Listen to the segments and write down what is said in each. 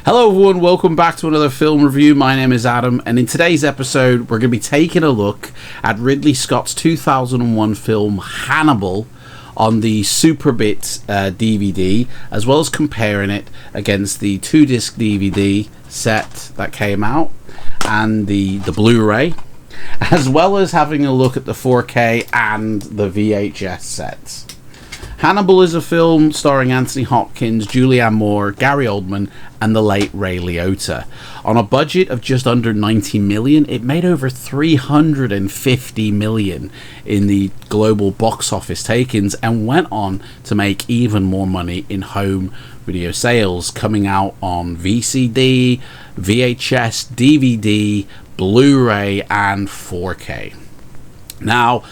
Hello everyone, welcome back to another film review. My name is Adam, and in today's episode we're going to be taking a look at Ridley Scott's 2001 film Hannibal on the Superbit DVD, as well as comparing it against the 2-disc DVD set that came out and the Blu-ray, as well as having a look at the 4K and the VHS sets. Hannibal is a film starring Anthony Hopkins, Julianne Moore, Gary Oldman, and the late Ray Liotta. On a budget of just under 90 million, it made over 350 million in the global box office take-ins and went on to make even more money in home video sales, coming out on VCD, VHS, DVD, Blu-ray, and 4K. Now,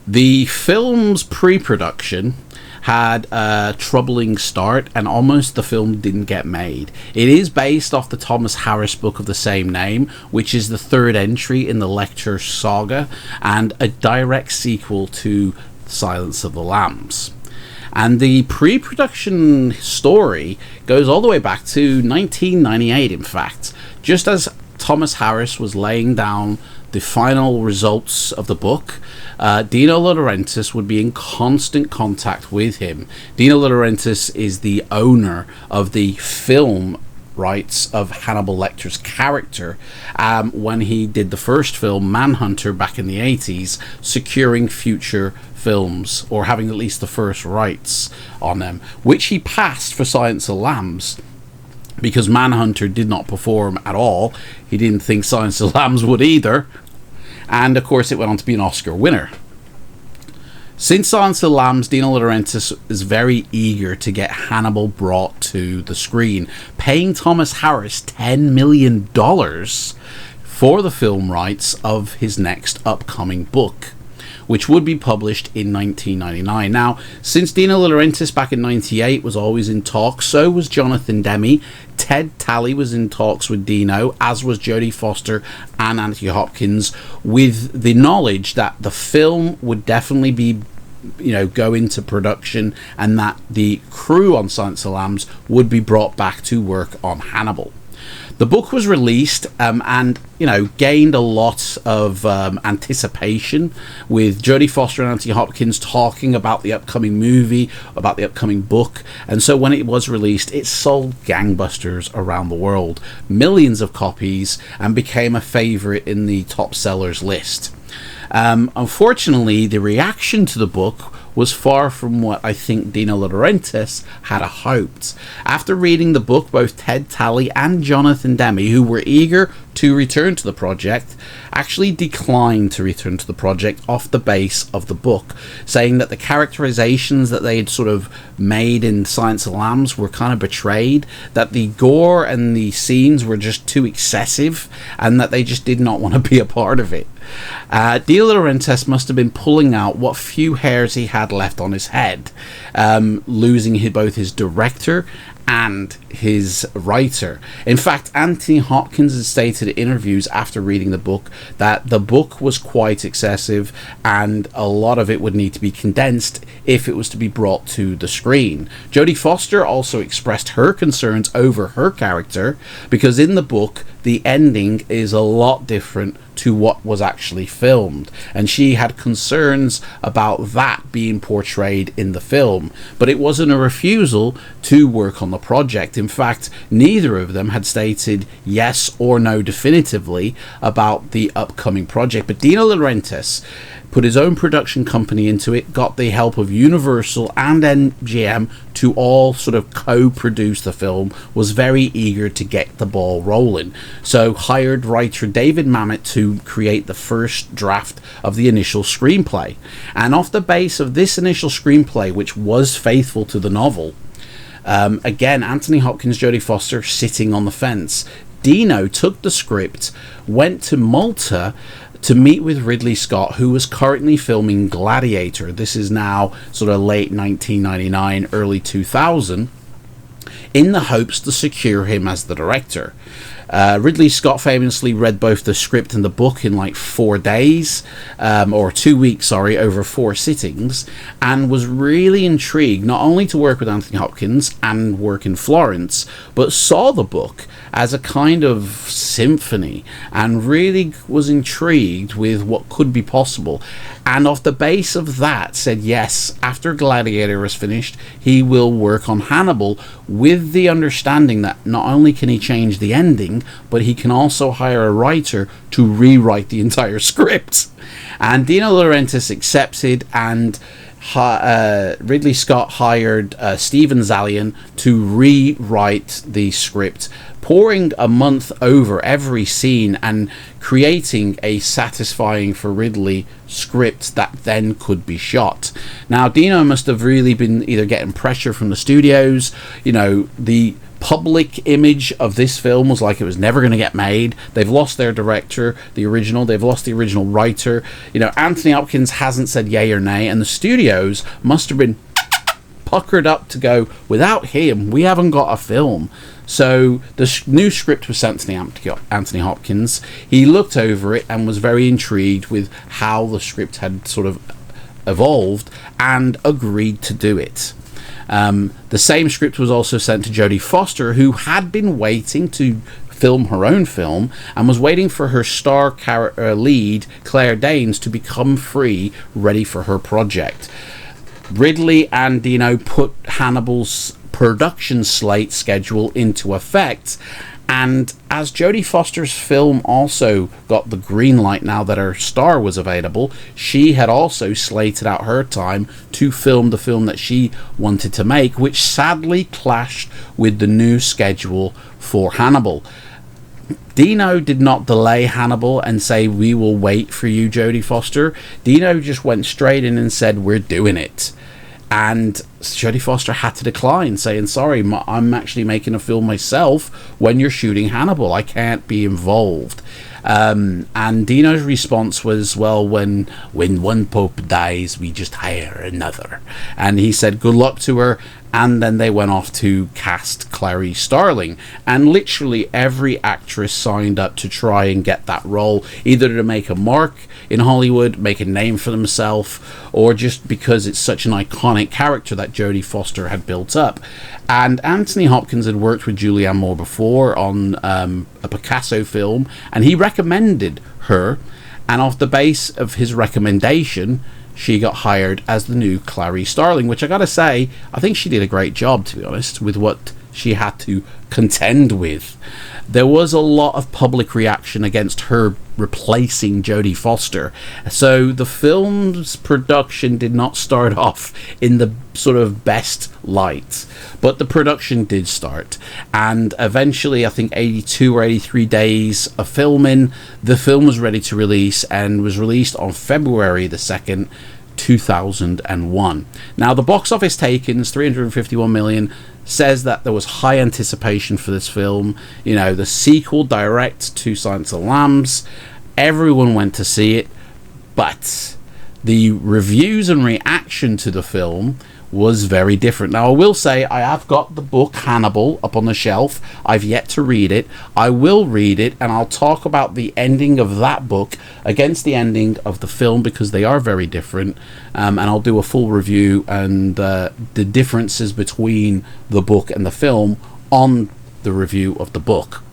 the film's pre-production had a troubling start, and almost the film didn't get made. It is based off the Thomas Harris book of the same name, which is the third entry in the Lecter saga and a direct sequel to Silence of the Lambs. And the pre-production story goes all the way back to 1998, in fact, just as Thomas Harris was laying down the final results of the book. Dino De Laurentiis would be in constant contact with him. Dino De Laurentiis is the owner of the film rights of Hannibal Lecter's character when he did the first film, Manhunter, back in the 80s, securing future films, or having at least the first rights on them, which he passed for Silence of the Lambs, because Manhunter did not perform at all. He didn't think Silence of the Lambs would either. And of course it went on to be an Oscar winner. Since Silence of the Lambs, Dino De Laurentiis is very eager to get Hannibal brought to the screen, paying Thomas Harris $10 million for the film rights of his next upcoming book, which would be published in 1999. Now, since Dino De Laurentiis back in 98 was always in talks, so was Jonathan Demme. Ted Talley was in talks with Dino, as was Jodie Foster and Anthony Hopkins, with the knowledge that the film would definitely be, go into production, and that the crew on Silence of the Lambs would be brought back to work on Hannibal. The book was released and gained a lot of anticipation, with Jodie Foster and Anthony Hopkins talking about the upcoming movie, about the upcoming book. And so when it was released, it sold gangbusters around the world, millions of copies, and became a favorite in the top sellers list. Unfortunately, the reaction to the book was far from what I think Dino De Laurentiis had hoped. After reading the book, both Ted Talley and Jonathan Demme, who were eager to return to the project, actually declined to return to the project off the base of the book, saying that the characterizations that they had sort of made in Silence of the Lambs were kind of betrayed, that the gore and the scenes were just too excessive, and that they just did not want to be a part of it. Dino De Laurentiis must have been pulling out what few hairs he had left on his head, losing both his director and his writer. In fact, Anthony Hopkins has stated in interviews after reading the book that the book was quite excessive, and a lot of it would need to be condensed if it was to be brought to the screen. Jodie Foster also expressed her concerns over her character, because in the book the ending is a lot different to what was actually filmed, and she had concerns about that being portrayed in the film, but it wasn't a refusal to work on the project. In fact, neither of them had stated yes or no definitively about the upcoming project, but Dino De Laurentiis put his own production company into it, got the help of Universal and MGM to all sort of co-produce the film, was very eager to get the ball rolling. So hired writer David Mamet to create the first draft of the initial screenplay. And off the base of this initial screenplay, which was faithful to the novel, again, Anthony Hopkins, Jodie Foster sitting on the fence, Dino took the script, went to Malta to meet with Ridley Scott, who was currently filming Gladiator. This is now sort of late 1999, early 2000, in the hopes to secure him as the director. Ridley Scott famously read both the script and the book in like 4 days, or 2 weeks, sorry, over 4 sittings, and was really intrigued not only to work with Anthony Hopkins and work in Florence, but saw the book as a kind of symphony and really was intrigued with what could be possible. And off the base of that said yes, after Gladiator is finished, he will work on Hannibal, with the understanding that not only can he change the ending, but he can also hire a writer to rewrite the entire script. And Dino De Laurentiis accepted, and Ridley Scott hired Steven Zaillian to rewrite the script, pouring a month over every scene and creating a satisfying for Ridley script that then could be shot. Now, Dino must have really been either getting pressure from the studios. You know, the public image of this film was like it was never going to get made. They've lost their director, the original. They've lost the original writer. You know, Anthony Hopkins hasn't said yay or nay, and the studios must have been puckered up to go, without him, we haven't got a film. So the new script was sent to Anthony Hopkins. He looked over it and was very intrigued with how the script had sort of evolved and agreed to do it. The same script was also sent to Jodie Foster, who had been waiting to film her own film and was waiting for her star lead, Claire Danes, to become free, ready for her project. Ridley and Dino put Hannibal's production slate schedule into effect, and as Jodie Foster's film also got the green light now that her star was available, she had also slated out her time to film the film that she wanted to make, which sadly clashed with the new schedule for Hannibal. Dino did not delay Hannibal and say, we will wait for you, Jodie Foster. Dino just went straight in and said, we're doing it. And Jodie Foster had to decline, saying, sorry, I'm actually making a film myself when you're shooting Hannibal. I can't be involved. And Dino's response was, well, when one pope dies, we just hire another. And he said good luck to her, and then they went off to cast Clarice Starling. And literally every actress signed up to try and get that role, either to make a mark in Hollywood, make a name for themselves, or just because it's such an iconic character that Jodie Foster had built up. And Anthony Hopkins had worked with Julianne Moore before on a Picasso film, and he recommended her, and off the base of his recommendation, she got hired as the new Clarice Starling, which I gotta say, I think she did a great job, to be honest, with what she had to contend with. There was a lot of public reaction against her replacing Jodie Foster, so the film's production did not start off in the sort of best light, but the production did start, and eventually, I think 82 or 83 days of filming, the film was ready to release, and was released on February the 2nd, 2001. Now, the box office takings, 351 million, says that there was high anticipation for this film. You know, the sequel direct to Silence of the Lambs, everyone went to see it, but the reviews and reaction to the film was very different. Now, I will say I have got the book Hannibal up on the shelf. I've yet to read it. I will read it, and I'll talk about the ending of that book against the ending of the film, because they are very different, and I'll do a full review and the differences between the book and the film on the review of the book.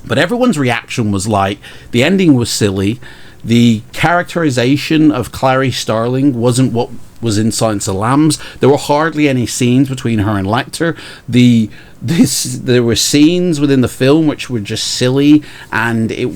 But everyone's reaction was like, the ending was silly, the characterization of Clarice Starling wasn't what was in Silence of the Lambs. There were hardly any scenes between her and Lecter. There were scenes within the film which were just silly, and it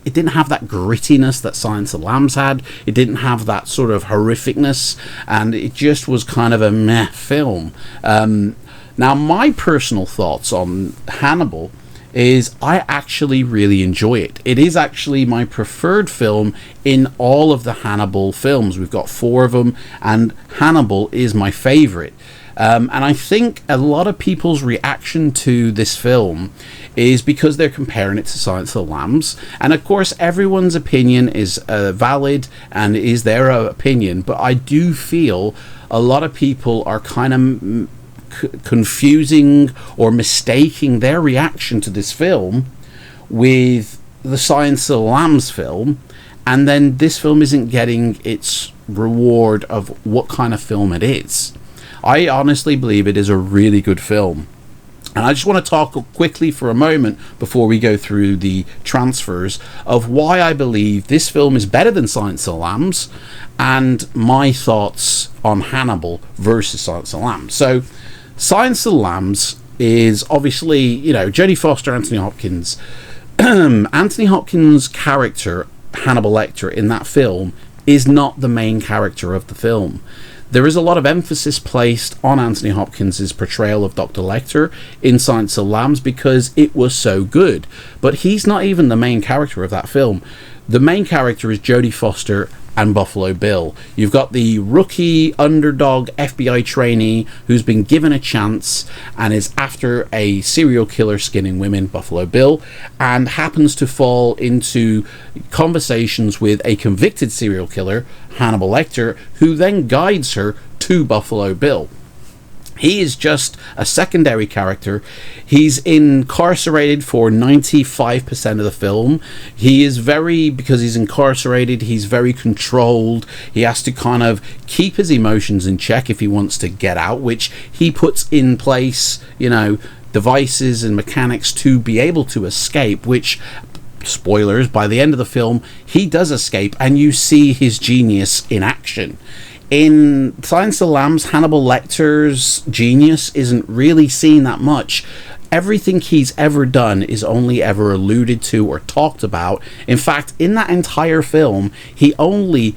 didn't have that grittiness that Silence of the Lambs had. It didn't have that sort of horrificness, and it just was kind of a meh film. Now, my personal thoughts on Hannibal is I actually really enjoy it. It is actually my preferred film in all of the Hannibal films. We've got 4 of them, and Hannibal is my favorite. And I think a lot of people's reaction to this film is because they're comparing it to Silence of the Lambs. And of course, everyone's opinion is valid and is their opinion, but I do feel a lot of people are kind of confusing or mistaking their reaction to this film with the Silence of the Lambs film, and then this film isn't getting its reward of what kind of film it is. I honestly believe it is a really good film. And I just want to talk quickly for a moment before we go through the transfers of why I believe this film is better than Silence of the Lambs, and my thoughts on Hannibal versus Silence of the Lambs. So, Silence of the Lambs is obviously, you know, Jodie Foster, Anthony Hopkins. Anthony Hopkins' character, Hannibal Lecter, in that film is not the main character of the film. There is a lot of emphasis placed on Anthony Hopkins' portrayal of Dr. Lecter in Silence of the Lambs because it was so good. But he's not even the main character of that film. The main character is Jodie Foster and Buffalo Bill. You've got the rookie underdog FBI trainee who's been given a chance and is after a serial killer skinning women, Buffalo Bill, and happens to fall into conversations with a convicted serial killer, Hannibal Lecter, who then guides her to Buffalo Bill. He is just a secondary character. He's incarcerated for 95% of the film. He is because he's incarcerated, he's very controlled. He has to kind of keep his emotions in check if he wants to get out, which he puts in place, you know, devices and mechanics to be able to escape, which, spoilers, by the end of the film, he does escape, and you see his genius in action. In Silence of the Lambs, Hannibal Lecter's genius isn't really seen that much. Everything he's ever done is only ever alluded to or talked about. In fact, in that entire film, he only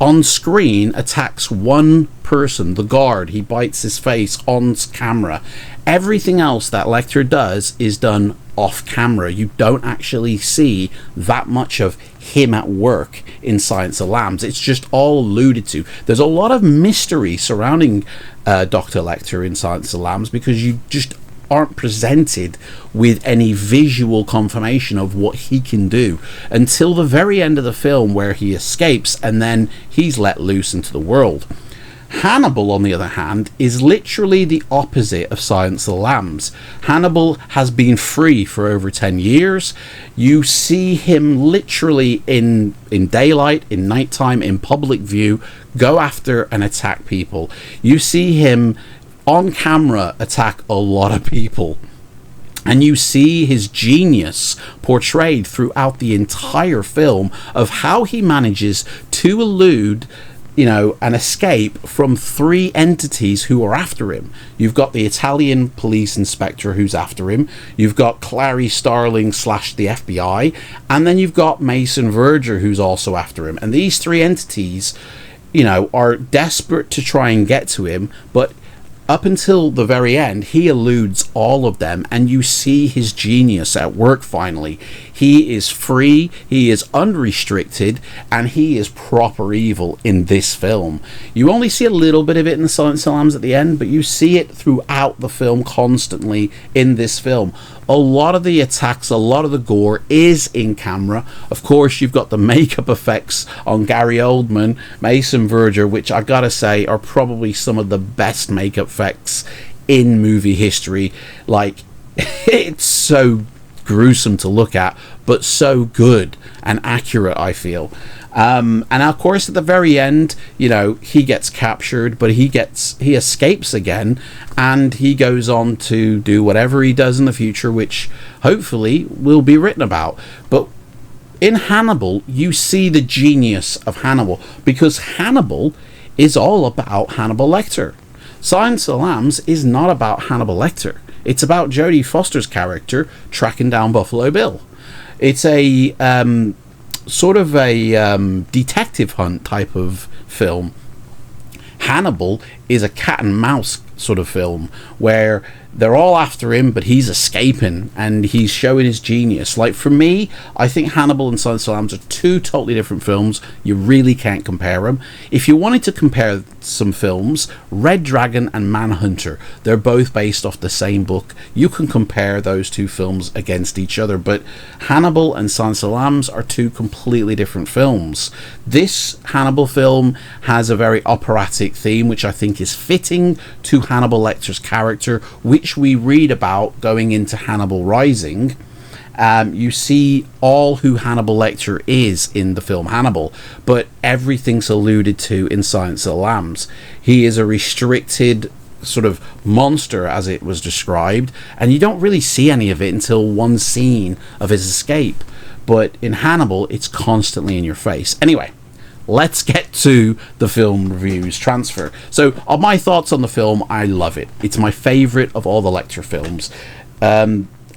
on screen attacks one person, the guard. He bites his face on camera. Everything else that Lecter does is done off camera. You don't actually see that much of him at work in Silence of the Lambs. It's just all alluded to. There's a lot of mystery surrounding Dr. Lecter in Silence of the Lambs because you just aren't presented with any visual confirmation of what he can do until the very end of the film, where he escapes and then he's let loose into the world. Hannibal, on the other hand, is literally the opposite of Silence of the Lambs. Hannibal has been free for over 10 years. You see him literally in daylight, in nighttime, in public view, go after and attack people. You see him on camera attack a lot of people. And you see his genius portrayed throughout the entire film of how he manages to elude, you know, an escape from three entities who are after him. You've got the Italian police inspector who's after him. You've got Clarice Starling / the FBI. And then you've got Mason Verger who's also after him. And these three entities, you know, are desperate to try and get to him, but up until the very end, he eludes all of them, and you see his genius at work finally. He is free, he is unrestricted, and he is proper evil in this film. You only see a little bit of it in the Silence of the Lambs at the end, but you see it throughout the film constantly in this film. A lot of the attacks, a lot of the gore is in camera. Of course, you've got the makeup effects on Gary Oldman, Mason Verger, which I gotta say are probably some of the best makeup effects in movie history. Like, it's so gruesome to look at, but so good and accurate, I feel. And of course, at the very end, you know, he gets captured, but he escapes again, and he goes on to do whatever he does in the future, which hopefully will be written about. But in Hannibal, you see the genius of Hannibal, because Hannibal is all about Hannibal Lecter. Silence of the Lambs is not about Hannibal Lecter. It's about Jodie Foster's character tracking down Buffalo Bill. It's a sort of a detective hunt type of film. Hannibal is a cat and mouse sort of film where they're all after him, but he's escaping and he's showing his genius. Like, for me, I think Hannibal and Silence of the Lambs are two totally different films. You really can't compare them. If you wanted to compare some films, Red Dragon and Manhunter, they're both based off the same book. You can compare those two films against each other, but Hannibal and Silence of the Lambs are two completely different films. This Hannibal film has a very operatic theme, which I think is fitting to Hannibal Lecter's character, which we read about going into Hannibal Rising. You see all who Hannibal Lecter is in the film Hannibal, but everything's alluded to in Silence of the Lambs. He is a restricted sort of monster, as it was described, and you don't really see any of it until one scene of his escape. But in Hannibal, it's constantly in your face. Anyway, let's get to the film reviews transfer. So, on my thoughts on the film, I love it. It's my favorite of all the Lecter films.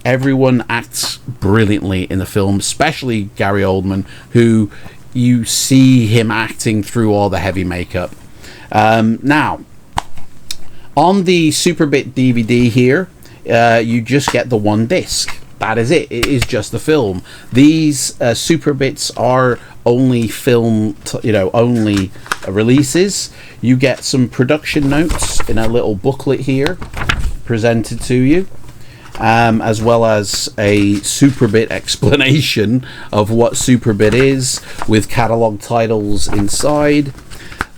Everyone acts brilliantly in the film, especially Gary Oldman, who you see him acting through all the heavy makeup. Now, on the Superbit DVD here, you just get the one disc. That is it. It is just the film. These Superbits are only film, only releases. You get some production notes in a little booklet here presented to you, as well as a Superbit explanation of what Superbit is, with catalog titles inside.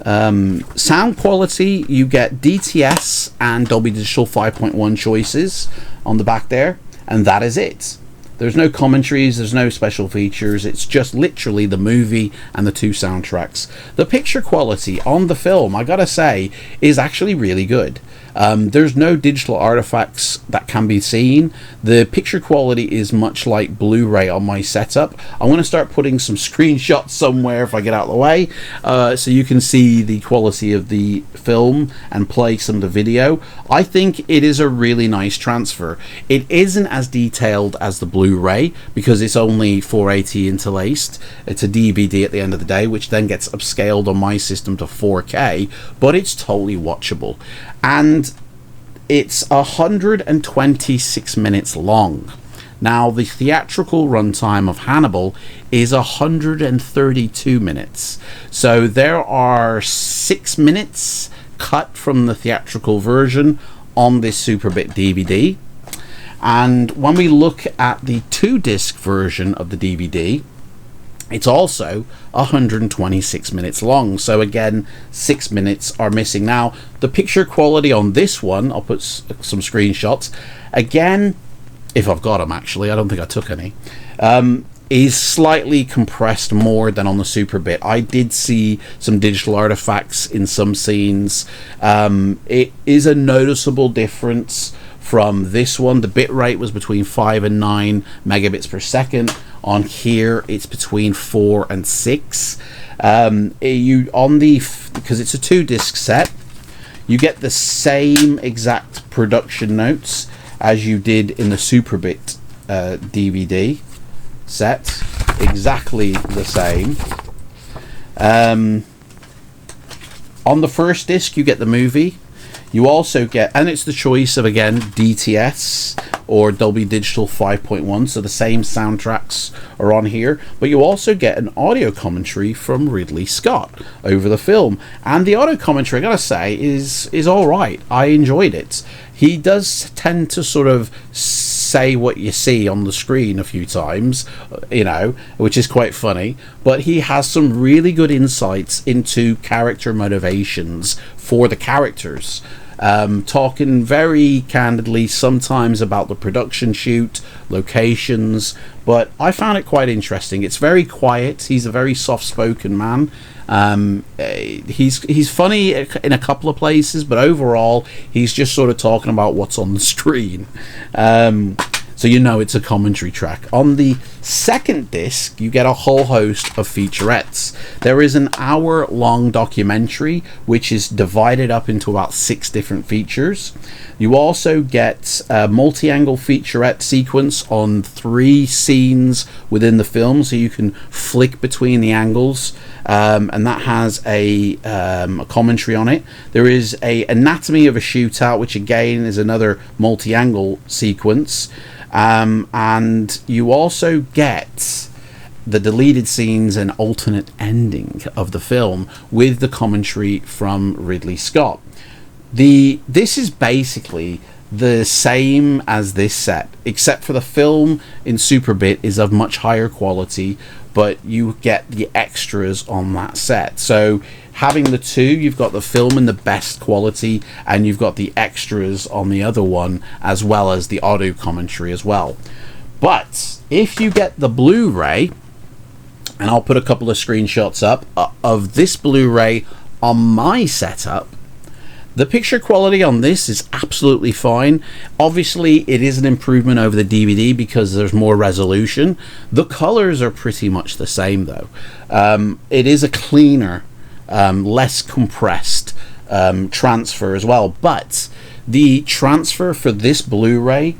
Sound quality, you get DTS and Dolby Digital 5.1 choices on the back there. And that is it. There's no commentaries, there's no special features, it's just literally the movie and the two soundtracks. The picture quality on the film, I gotta say, is actually really good. There's no digital artifacts that can be seen. The picture quality is much like Blu-ray on my setup. I'm going to start putting some screenshots somewhere if I get out of the way, so you can see the quality of the film and play some of the video. I think it is a really nice transfer. It isn't as detailed as the Blu-ray because it's only 480 interlaced. It's a DVD at the end of the day, which then gets upscaled on my system to 4K, but it's totally watchable. And it's 126 minutes long. Now, the theatrical runtime of Hannibal is 132 minutes. So there are 6 minutes cut from the theatrical version on this Superbit DVD. And when we look at the 2-disc version of the DVD, it's also 126 minutes long. So again, 6 minutes are missing. Now, the picture quality on this one, I'll put some screenshots. Again, if I've got them actually, I don't think I took any, is slightly compressed more than on the Superbit. I did see some digital artifacts in some scenes. It is a noticeable difference from this one. The bitrate was between 5 and 9 megabits per second. On here, it's between 4 and 6. Because it's a 2-disc set, you get the same exact production notes as you did in the Superbit DVD set. Exactly the same. On the first disc, you get the movie. You also get, and it's the choice of, again, DTS or Dolby Digital 5.1, so the same soundtracks are on here, but you also get an audio commentary from Ridley Scott over the film. And the audio commentary, I gotta say, is alright. I enjoyed it. He does tend to sort of say what you see on the screen a few times, which is quite funny, but he has some really good insights into character motivations for the characters. Talking very candidly sometimes about the production shoot, locations, but I found it quite interesting. It's very quiet. He's a very soft-spoken man. He's funny in a couple of places, but overall he's just sort of talking about what's on the screen. So it's a commentary track. On the second disc, you get a whole host of featurettes. There is an hour-long documentary, which is divided up into about 6 different features. You also get a multi-angle featurette sequence on 3 scenes within the film, so you can flick between the angles, and that has a commentary on it. There is a anatomy of a shootout, which again is another multi-angle sequence. And you also get the deleted scenes and alternate ending of the film with the commentary from Ridley Scott. This is basically the same as this set, except for the film in Superbit is of much higher quality, but you get the extras on that set. So having the two, you've got the film in the best quality and you've got the extras on the other one, as well as the audio commentary as well. But if you get the Blu-ray, and I'll put a couple of screenshots up of this Blu-ray on my setup, the picture quality on this is absolutely fine. Obviously, it is an improvement over the DVD because there's more resolution. The colors are pretty much the same, though. It is a cleaner, less compressed transfer as well. But the transfer for this Blu-ray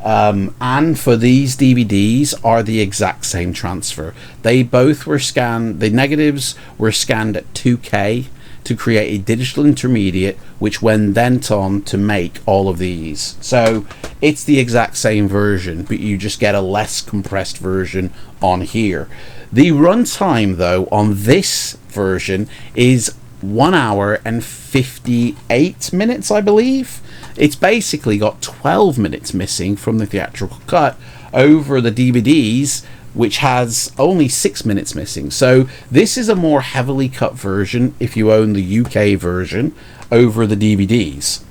and for these DVDs are the exact same transfer. They both were scanned, the negatives were scanned at 2K to create a digital intermediate, which went then on to make all of these. So it's the exact same version, but you just get a less compressed version on here. The runtime, though, on this version is 1 hour and 58 minutes, I believe. It's basically got 12 minutes missing from the theatrical cut over the DVDs, which has only 6 minutes missing. So this is a more heavily cut version if you own the UK version over the DVDs.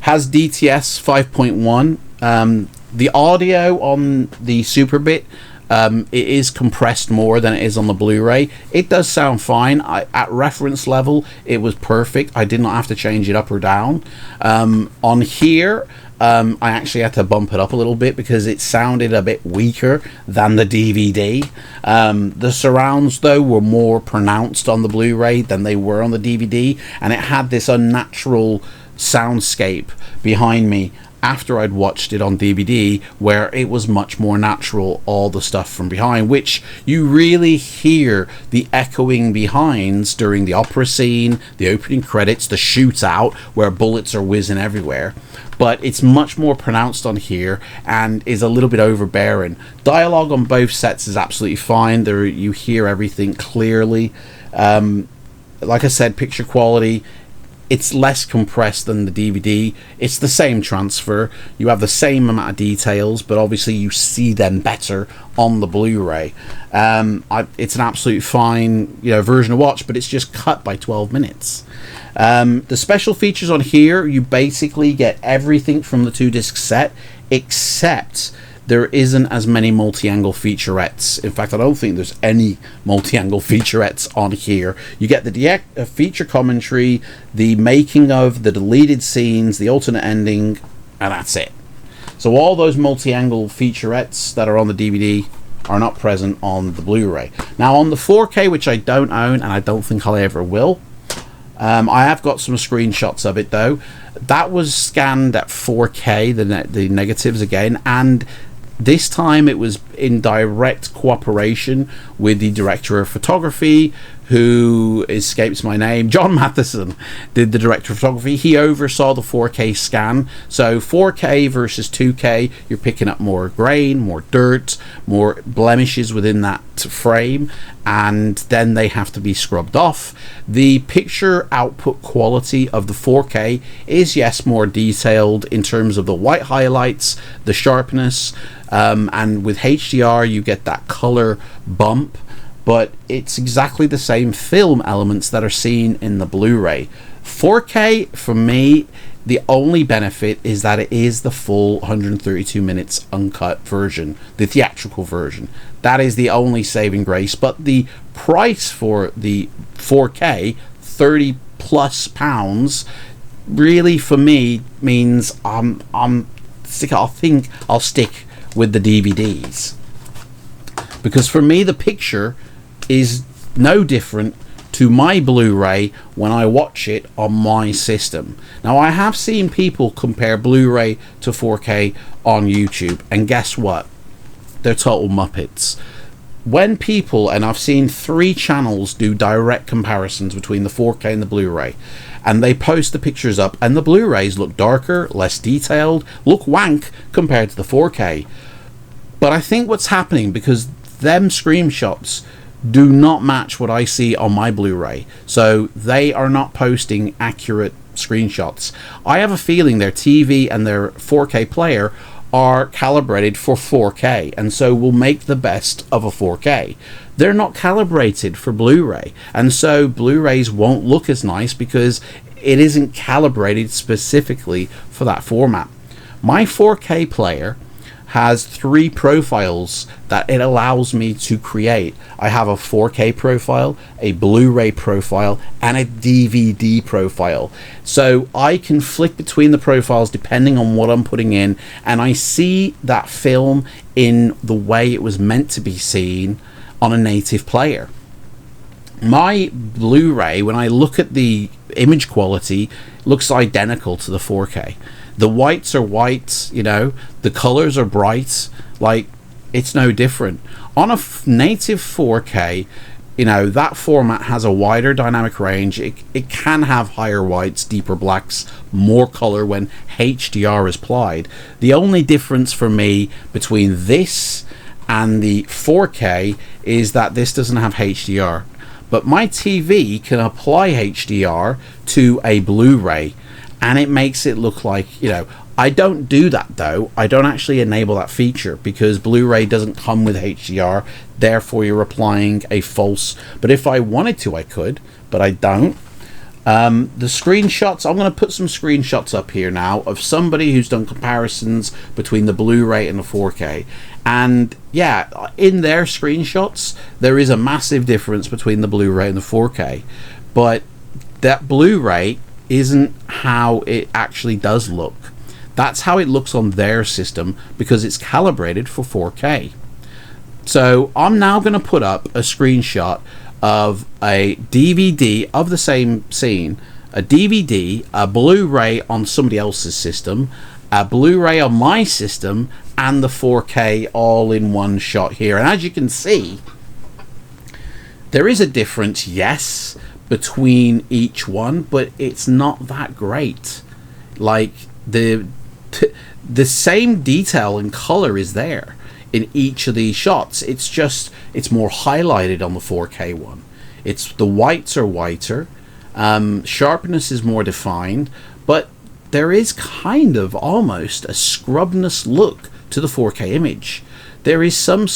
Has DTS 5.1. The audio on the Superbit, it is compressed more than it is on the Blu-ray. It does sound fine. At reference level, it was perfect. I did not have to change it up or down. On here, I actually had to bump it up a little bit because it sounded a bit weaker than the DVD. The surrounds, though, were more pronounced on the Blu-ray than they were on the DVD, and it had this unnatural soundscape behind me after I'd watched it on DVD, where it was much more natural, all the stuff from behind, which you really hear the echoing behinds during the opera scene, the opening credits, the shootout where bullets are whizzing everywhere. But it's much more pronounced on here and is a little bit overbearing. Dialogue on both sets is absolutely fine. There, you hear everything clearly. Like I said, picture quality, it's less compressed than the DVD. It's the same transfer. You have the same amount of details, but obviously you see them better on the Blu-ray. It's an absolute fine, version to watch, but it's just cut by 12 minutes. The special features on here, you basically get everything from the 2-disc set, except there isn't as many multi-angle featurettes. In fact, I don't think there's any multi-angle featurettes on here. You get the feature commentary, the making of, the deleted scenes, the alternate ending, and that's it. So all those multi-angle featurettes that are on the DVD are not present on the Blu-ray. Now on the 4K, which I don't own, and I don't think I ever will, I have got some screenshots of it though. That was scanned at 4K, the negatives again, and this time it was in direct cooperation with the director of photography, who escapes my name. John Matheson did the director of photography. He oversaw the 4K scan. So 4K versus 2K, you're picking up more grain, more dirt, more blemishes within that frame, and then they have to be scrubbed off. The picture output quality of the 4K is, yes, more detailed in terms of the white highlights, the sharpness, and with HDR you get that color bump, but it's exactly the same film elements that are seen in the Blu-ray. 4K, for me, the only benefit is that it is the full 132 minutes uncut version, the theatrical version. That is the only saving grace, but the price for the 4K, £30+, really for me means I think I'll stick with the DVDs, because for me the picture is no different to my Blu-ray when I watch it on my system. Now I have seen people compare Blu-ray to 4K on YouTube, and guess what? They're total muppets. When people, and I've seen 3 channels do direct comparisons between the 4K and the Blu-ray, and they post the pictures up, and the Blu-rays look darker, less detailed, look wank compared to the 4K. But I think what's happening, because them screenshots do not match what I see on my Blu-ray, so they are not posting accurate screenshots. I have a feeling their TV and their 4K player are calibrated for 4K, and so will make the best of a 4K. They're not calibrated for Blu-ray, and so Blu-rays won't look as nice because it isn't calibrated specifically for that format. My 4K player has 3 profiles that it allows me to create. I have a 4K profile, a Blu-ray profile, and a DVD profile. So I can flick between the profiles depending on what I'm putting in, and I see that film in the way it was meant to be seen on a native player. My Blu-ray, when I look at the image quality, looks identical to the 4K. The whites are white, you know, the colors are bright, like it's no different. On a native 4K, you know, that format has a wider dynamic range. It can have higher whites, deeper blacks, more color when HDR is applied. The only difference for me between this and the 4K is that this doesn't have HDR. But my TV can apply HDR to a Blu-ray, and it makes it look like, you know, I don't do that though. I don't actually enable that feature because Blu-ray doesn't come with HDR, therefore you're applying a false. But if I wanted to, I could, but I don't. The screenshots, I'm going to put some screenshots up here now of somebody who's done comparisons between the Blu-ray and the 4K. And yeah, in their screenshots, there is a massive difference between the Blu-ray and the 4K. But that Blu-ray isn't how it actually does look. That's how it looks on their system because it's calibrated for 4K. So I'm now going to put up a screenshot of a DVD of the same scene, a DVD, a Blu-ray on somebody else's system, a Blu-ray on my system, and the 4K all in one shot here. And as you can see, there is a difference, yes, between each one, but it's not that great. Like the same detail and color is there in each of these shots. It's just, it's more highlighted on the 4K one. It's, the whites are whiter, sharpness is more defined, but there is kind of almost a scrubness look to the 4K image. There is some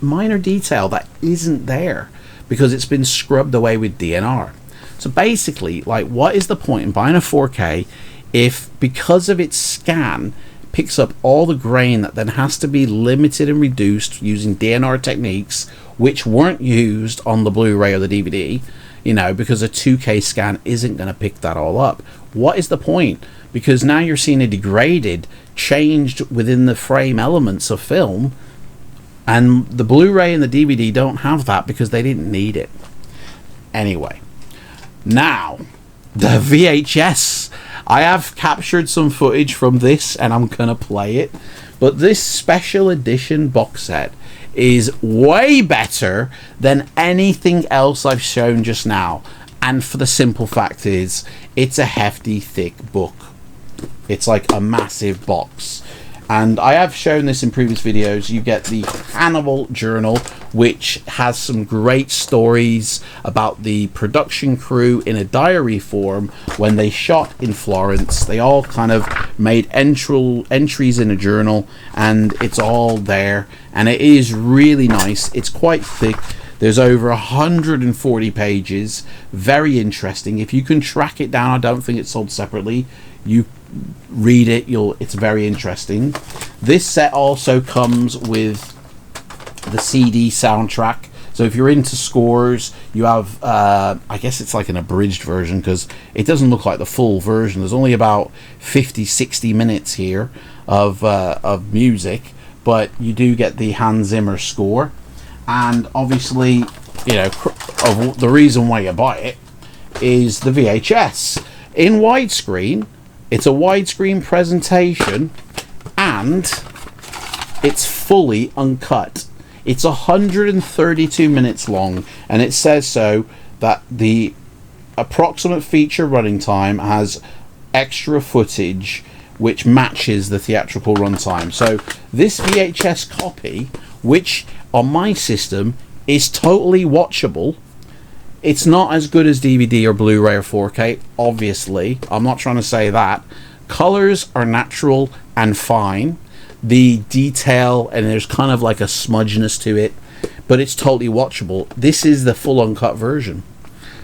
minor detail that isn't there because it's been scrubbed away with DNR. So basically, like, what is the point in buying a 4K if, because of its scan, picks up all the grain that then has to be limited and reduced using DNR techniques which weren't used on the Blu-ray or the DVD, you know, because a 2K scan isn't going to pick that all up. What is the point? Because now you're seeing a degraded, changed within the frame elements of film, and the Blu-ray and the DVD don't have that because they didn't need it. Anyway, now the VHS. I have captured some footage from this and I'm gonna play it, but this special edition box set is way better than anything else I've shown just now, and for the simple fact is it's a hefty, thick book. It's like a massive box. And I have shown this in previous videos. You get the Hannibal journal, which has some great stories about the production crew in a diary form when they shot in Florence. They all kind of made entries in a journal, and it's all there. And it is really nice. It's quite thick. There's over 140 pages. Very interesting. If you can track it down, I don't think it's sold separately. You read it, it's very interesting. This set also comes with the CD soundtrack, so if you're into scores, you have I guess it's like an abridged version because it doesn't look like the full version. There's only about 50-60 minutes here of music, but you do get the Hans Zimmer score. And obviously, you know, the reason why you buy it is the VHS in widescreen. It's a widescreen presentation and it's fully uncut. It's 132 minutes long, and it says so that the approximate feature running time has extra footage which matches the theatrical runtime. So this VHS copy, which on my system is totally watchable, it's not as good as DVD or Blu-ray or 4K, obviously. I'm not trying to say that. Colors are natural and fine. The detail, and there's kind of like a smudginess to it, but it's totally watchable. This is the full uncut version.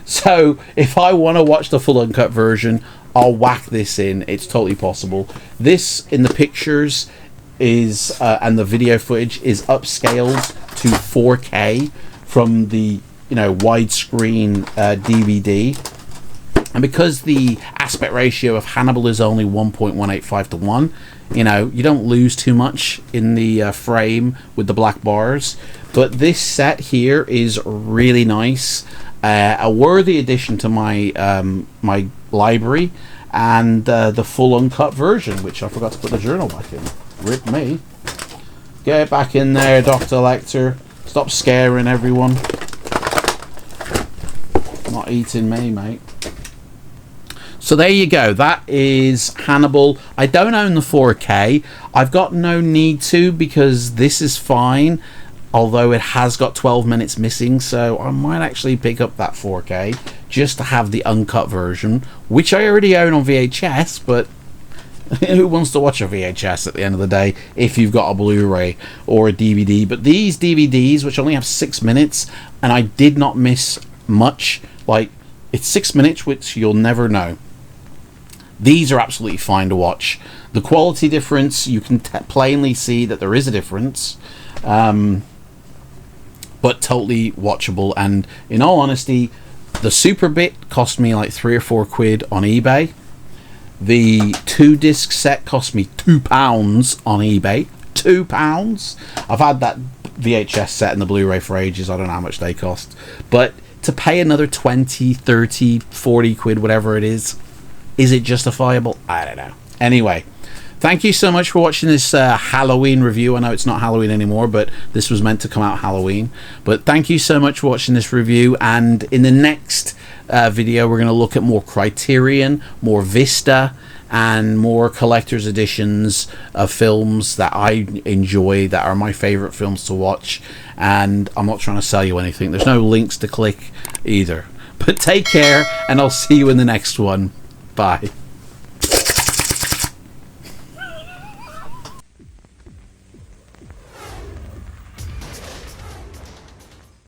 So if I want to watch the full uncut version, I'll whack this in. It's totally possible. This, in the pictures, is and the video footage is upscaled to 4K from the widescreen DVD. And because the aspect ratio of Hannibal is only 1.185 to 1, you don't lose too much in the frame with the black bars. But this set here is really nice, a worthy addition to my my library, and the full uncut version, which I forgot to put the journal back in. Rip me. Get it back in there, Dr. Lecter. Stop scaring everyone. Not eating me, mate. So there you go. That is Hannibal. I don't own the 4K. I've got no need to, because this is fine, although it has got 12 minutes missing, so I might actually pick up that 4K just to have the uncut version, which I already own on VHS, but who wants to watch a VHS at the end of the day if you've got a Blu-ray or a DVD? But these DVDs, which only have 6 minutes, and I did not miss much, like, it's 6 minutes, which you'll never know. These are absolutely fine to watch. The quality difference, you can plainly see that there is a difference, but totally watchable. And in all honesty, the Super Bit cost me like £3 or £4 on eBay. The 2-disc set cost me £2 on eBay. £2. I've had that VHS set and the Blu-ray for ages. I don't know how much they cost, but to pay another 20, 30, 40 quid, whatever it is it justifiable? I don't know. Anyway, thank you so much for watching this Halloween review. I know it's not Halloween anymore, but this was meant to come out Halloween. But thank you so much for watching this review, and in the next video we're going to look at more Criterion, more Vista, and more collector's editions of films that I enjoy, that are my favorite films to watch. And I'm not trying to sell you anything. There's no links to click either. But take care, and I'll see you in the next one. Bye.